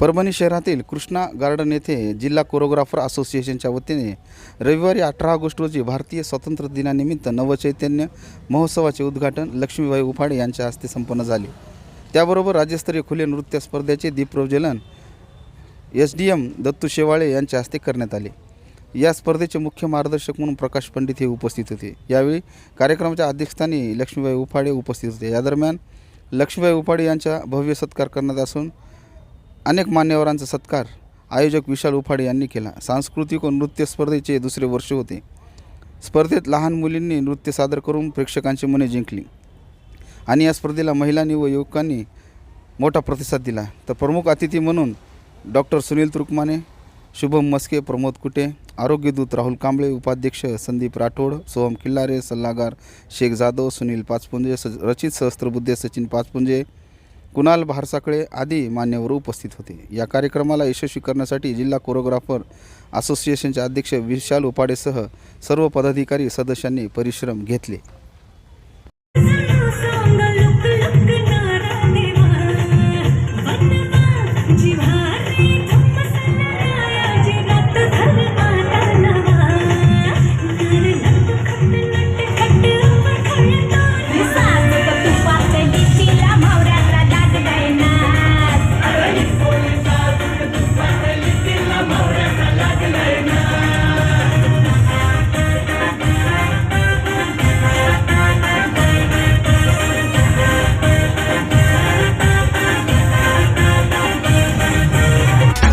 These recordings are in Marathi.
परभणी शहरातील कृष्णा गार्डन येथे जिल्हा कोरिओग्राफर असोसिएशनच्या वतीने रविवारी 18 ऑगस्ट रोजी भारतीय स्वातंत्र्य दिनानिमित्त नवचैतन्य महोत्सवाचे उद्घाटन लक्ष्मीबाई उफाडे यांच्या हस्ते संपन्न झाले। त्याबरोबर राज्यस्तरीय खुले नृत्य स्पर्धेचे दीपप्रज्वलन SDM दत्तू शेवाळे यांच्या हस्ते करण्यात आले। या स्पर्धेचे मुख्य मार्गदर्शक म्हणून प्रकाश पंडित हे उपस्थित होते। यावेळी कार्यक्रमाच्या अध्यक्षस्थानी लक्ष्मीबाई उफाडे उपस्थित होते। या दरम्यान लक्ष्मीबाई उफाडे यांचा भव्य सत्कार करण्यात असून अनेक मान्यवरांचा सत्कार आयोजक विशाल उफाडे यांनी केला। सांस्कृतिक व नृत्य स्पर्धेचे दुसरे वर्ष होते। स्पर्धेत लहान मुलींनी नृत्य सादर करून प्रेक्षकांची मने जिंकली आणि या स्पर्धेला महिलांनी व युवकांनी मोठा प्रतिसाद दिला। तर प्रमुख अतिथी म्हणून डॉक्टर सुनील तुर्कमाने, शुभम मस्के, प्रमोद कुटे, आरोग्यदूत राहुल कांबळे, उपाध्यक्ष संदीप राठोड, सोहम किल्लारे, सल्लागार शेख जाधव, सुनील पाचपुंजे, रचित सहस्त्रबुद्धे सचिन पाचपुंजे, कुणाल भारसाकळे आदी मान्यवर उपस्थित होते। या कार्यक्रमाला यशस्वी करण्यासाठी जिल्हा कोरिओग्राफर असोसिएशनचे अध्यक्ष विशाल उफाडेसह सर्व पदाधिकारी सदस्यांनी परिश्रम घेतले।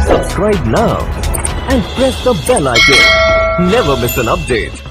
Subscribe now and press the bell icon. Never miss an update.